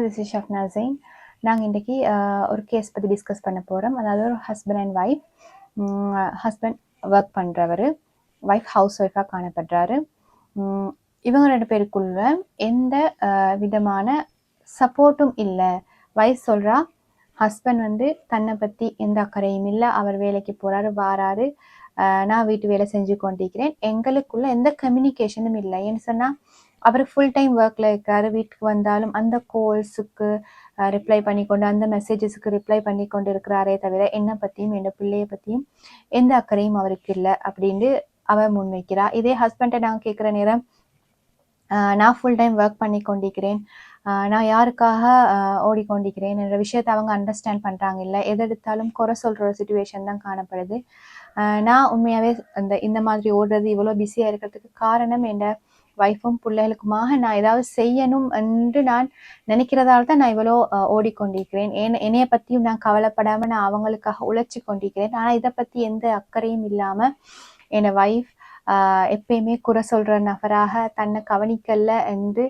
This is ஷஃப்னா Jain. நாங்கள் இன்றைக்கி ஒரு கேஸ் பற்றி டிஸ்கஸ் பண்ண போகிறோம். அதாவது ஒரு husband and wife. Husband work பண்ணுறவர், ஒய்ஃப் ஹவுஸ் ஒய்ஃபாக காணப்படுறாரு. இவங்க ரெண்டு பேருக்குள்ள எந்த விதமான சப்போர்ட்டும் இல்லை. ஒய்ஃப் சொல்கிறா ஹஸ்பண்ட் தன்னை பற்றி எந்த அக்கறையும் இல்லை, அவர் வேலைக்கு போகிறாரு வாராரு, நான் வீட்டு வேலை செஞ்சு கொண்டிருக்கிறேன், எங்களுக்குள்ள எந்த கம்யூனிகேஷனும் இல்லை. ஏன்னு சொன்னால் அவர் ஃபுல் டைம் ஒர்க்கில் இருக்காரு. வீட்டுக்கு வந்தாலும் அந்த கால்ஸுக்கு ரிப்ளை பண்ணிக்கொண்டு, அந்த மெசேஜஸுக்கு ரிப்ளை பண்ணி கொண்டு இருக்கிறாரே தவிர என்னை பற்றியும் என் பிள்ளைய பற்றியும் எந்த அக்கறையும் அவருக்கு இல்லை அப்படின்னு அவர் முன்வைக்கிறா. இதே ஹஸ்பண்டை நாங்கள் கேட்குற நேரம், நான் ஃபுல் டைம் ஒர்க் பண்ணி கொண்டிருக்கிறேன், நான் யாருக்காக ஓடிக்கொண்டிருக்கிறேன் என்ற விஷயத்தை அவங்க அண்டர்ஸ்டாண்ட் பண்ணுறாங்க. இல்லை, எது எடுத்தாலும் குறை சொல்கிற ஒரு சுச்சுவேஷன் தான் காணப்படுது. நான் உண்மையாகவே இந்த மாதிரி ஓடுறது, இவ்வளோ பிஸியாக இருக்கிறதுக்கு காரணம் என் ஒய்ஃபும் பிள்ளைகளுக்குமாக நான் ஏதாவது செய்யணும் என்று நான் நினைக்கிறதால தான் நான் இவ்வளோ ஓடிக்கொண்டிருக்கிறேன். என்னைய பற்றியும் நான் கவலைப்படாமல் நான் அவங்களுக்காக உழைச்சி கொண்டிருக்கிறேன். ஆனால் இதை பற்றி எந்த அக்கறையும் இல்லாமல் என் ஒய்ஃப் எப்பயுமே குறை சொல்கிற நபராக, தன்னை கவனிக்கல என்று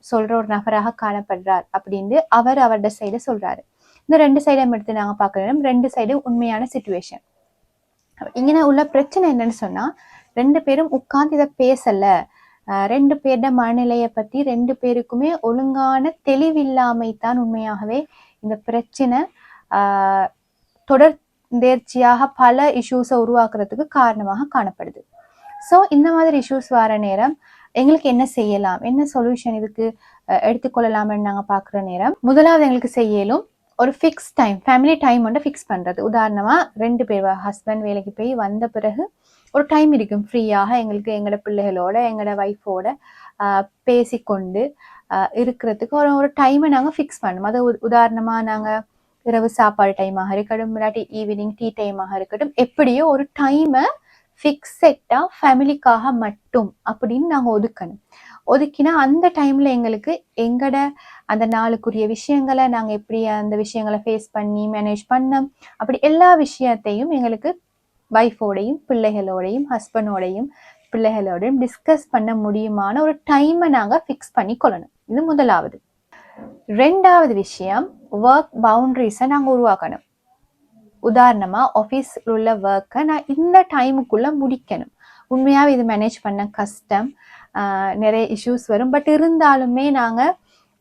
சொல்கிற ஒரு நபராக காணப்படுறார் அப்படின்னு அவரோட சைடை சொல்கிறாரு. இந்த ரெண்டு சைடையும் எடுத்து நாங்கள் பார்க்குறோம். ரெண்டு சைடும் உண்மையான சிச்சுவேஷன். இங்கே உள்ள பிரச்சனை என்னன்னு சொன்னால், ரெண்டு பேரும் உட்கார்ந்து இதை பேசலை. ரெண்டு பேரோட மனநிலையை பற்றி ரெண்டு பேருக்குமே ஒழுங்கான தெளிவில்லாமை தான் உண்மையாகவே இந்த பிரச்சனை தொடர்ந்தேர்ச்சியாக பல இஷ்யூஸை உருவாக்குறதுக்கு காரணமாக காணப்படுது. ஸோ இந்த மாதிரி இஷ்யூஸ் வர நேரம் எங்களுக்கு என்ன செய்யலாம், என்ன சொல்யூஷன் இதுக்கு எடுத்துக்கொள்ளலாம்னு நாங்கள் பார்க்குற நேரம், முதலாவது எங்களுக்கு செய்யலும் ஒரு ஃபிக்ஸ் டைம், ஃபேமிலி டைம் வந்து ஃபிக்ஸ் பண்ணுறது. உதாரணமாக ரெண்டு பேர் ஹஸ்பண்ட் வேலைக்கு போய் வந்த பிறகு ஒரு டைம் இருக்கும் ஃப்ரீயாக எங்களுக்கு எங்களோட பிள்ளைகளோட எங்களோட ஒய்ஃபோட பேசிக்கொண்டு இருக்கிறதுக்கு ஒரு டைமை நாங்கள் ஃபிக்ஸ் பண்ணணும். அது உதாரணமாக நாங்கள் இரவு சாப்பாடு டைமாக இருக்கட்டும், இல்லாட்டி ஈவினிங் டீ டைமாக இருக்கட்டும், எப்படியோ ஒரு டைமை ஃபிக்ஸெட்டாக ஃபேமிலிக்காக மட்டும் அப்படின்னு நாங்கள் ஒதுக்கினா அந்த டைமில் எங்களுக்கு எங்களோட அந்த நாளுக்குரிய விஷயங்களை நாங்கள் எப்படி அந்த விஷயங்களை ஃபேஸ் பண்ணி மேனேஜ் பண்ணோம், அப்படி எல்லா விஷயத்தையும் எங்களுக்கு ஒய்ஃபோடையும் பிள்ளைகளோடையும் ஹஸ்பண்டோடையும் பிள்ளைகளோடையும் டிஸ்கஸ் பண்ண முடியுமான ஒரு டைமை நாங்கள் ஃபிக்ஸ் பண்ணி கொள்ளணும். இது முதலாவது. ரெண்டாவது விஷயம், ஒர்க் பவுண்டரிஸை நாங்கள் உருவாக்கணும். உதாரணமாக ஆஃபீஸில் உள்ள ஒர்க்கை நான் இந்த டைமுக்குள்ளே முடிக்கணும். உண்மையாக இது மேனேஜ் பண்ண கஷ்டம், நிறைய இஷ்யூஸ் வரும். பட் இருந்தாலுமே நாங்கள்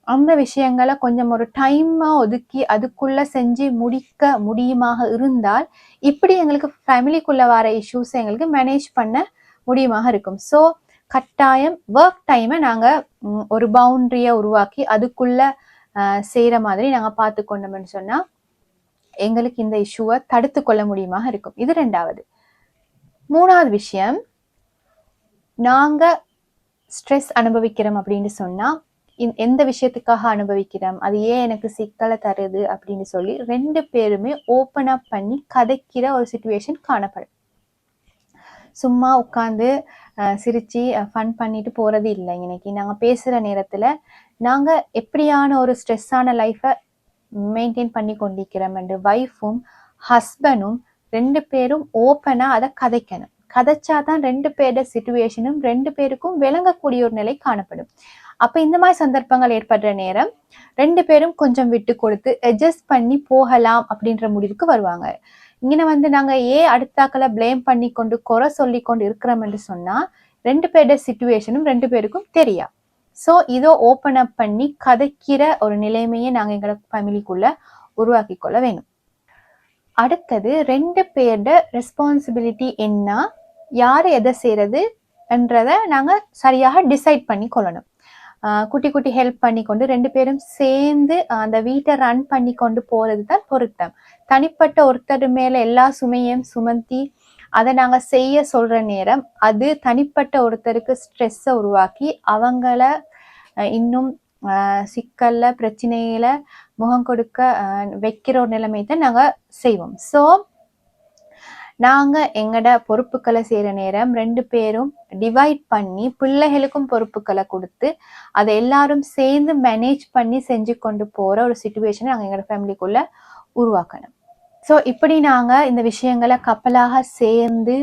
அந்த விஷயங்களை கொஞ்சம் ஒரு டைமாக ஒதுக்கி அதுக்குள்ளே செஞ்சு முடிக்க முடியுமாக இருந்தால் இப்படி எங்களுக்கு ஃபேமிலிக்குள்ளே வர இஷ்யூஸை எங்களுக்கு மேனேஜ் பண்ண முடியுமாக இருக்கும். ஸோ கட்டாயம் ஒர்க் டைமை நாங்கள் ஒரு பவுண்டரியை உருவாக்கி அதுக்குள்ளே செய்கிற மாதிரி நாங்கள் பார்த்து கொண்டோம்னு சொன்னால் எங்களுக்கு இந்த இஷ்யூவை தடுத்து கொள்ள முடியுமாக இருக்கும். இது ரெண்டாவது. மூணாவது விஷயம், நாங்கள் ஸ்ட்ரெஸ் அனுபவிக்கிறோம் அப்படின்னு சொன்னால் எந்த விஷயத்துக்காக அனுபவிக்கிறோம், அது ஏன் எனக்கு சிக்கலை தருது அப்படின்னு சொல்லி ரெண்டு பேருமே ஓப்பன் அப் பண்ணி கதைக்கிற ஒரு சிச்சுவேஷன் காணப்படும். சும்மா உட்காந்து சிரித்து ஃபன் பண்ணிட்டு போகிறது இல்லை. இன்னைக்கு நாங்கள் பேசுகிற நேரத்தில் நாங்கள் எப்படியான ஒரு ஸ்ட்ரெஸ்ஸான லைஃப்பை மெயின்டைன் பண்ணி கொண்டிருக்கிறோம் என்று ஒய்ஃபும் ஹஸ்பண்டும் ரெண்டு பேரும் ஓப்பனாக அதை கதைக்கணும். கதைச்சாதான் ரெண்டு பேரோட சிச்சுவேஷனும் ரெண்டு பேருக்கும் விளங்கக்கூடிய ஒரு நிலை காணப்படும். அப்போ இந்த மாதிரி சந்தர்ப்பங்கள் ஏற்படுற நேரம் ரெண்டு பேரும் கொஞ்சம் விட்டு கொடுத்து அட்ஜஸ்ட் பண்ணி போகலாம் அப்படின்ற முடிவுக்கு வருவாங்க. இங்கே நாங்கள் அடுத்தாக்களை பிளேம் பண்ணி கொண்டு குறை சொல்லி கொண்டு இருக்கிறோம் என்று சொன்னால் ரெண்டு பேரோட சிச்சுவேஷனும் ரெண்டு பேருக்கும் தெரியா. ஸோ இதோ ஓப்பன் அப் பண்ணி கதைக்கிற ஒரு நிலைமையை நாங்கள் எங்களோட ஃபேமிலிக்குள்ளே உருவாக்கி கொள்ள வேணும். அடுத்தது, ரெண்டு பேரோட ரெஸ்பான்சிபிலிட்டி என்ன, யார் எதை செய்கிறது என்றதை நாங்கள் சரியாக டிசைட் பண்ணி கொள்ளணும். குட்டி குட்டி ஹெல்ப் பண்ணி கொண்டு ரெண்டு பேரும் சேர்ந்து அந்த வீட்டை ரன் பண்ணி கொண்டு போகிறது தான் பொருத்தம். தனிப்பட்ட ஒருத்தர் மேலே எல்லா சுமையும் சுமத்தி அதை நாங்கள் செய்ய சொல்கிற நேரம் அது தனிப்பட்ட ஒருத்தருக்கு ஸ்ட்ரெஸ்ஸை உருவாக்கி அவங்கள இன்னும் சிக்கல்ல பிரச்சனையில முகம் கொடுக்க வைக்கிற ஒரு நிலைமை தான் நாங்கள் செய்வோம். ஸோ நாங்கள் எங்களோட பொறுப்புகளை செய்கிற நேரம் ரெண்டு பேரும் டிவைட் பண்ணி பிள்ளைகளுக்கும் பொறுப்புகளை கொடுத்து அதை எல்லாரும் சேர்ந்து மேனேஜ் பண்ணி செஞ்சு கொண்டு போகிற ஒரு சிச்சுவேஷனை நாங்கள் எங்களோட ஃபேமிலிக்குள்ளே உருவாக்கணும். ஸோ இப்படி நாங்கள் இந்த விஷயங்களை கப்பலாக சேர்ந்து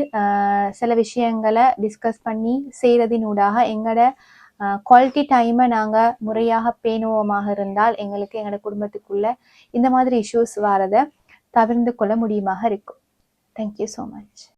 சில விஷயங்களை டிஸ்கஸ் பண்ணி செய்கிறதினூடாக எங்களோட குவாலிட்டி டைமை நாங்கள் முறையாக பேணுவோமாக இருந்தால் எங்களுக்கு எங்களோட குடும்பத்துக்குள்ள இந்த மாதிரி இஷ்யூஸ் வரதை தவிர்த்து கொள்ள முடியுமாக இருக்கும். Thank you so much.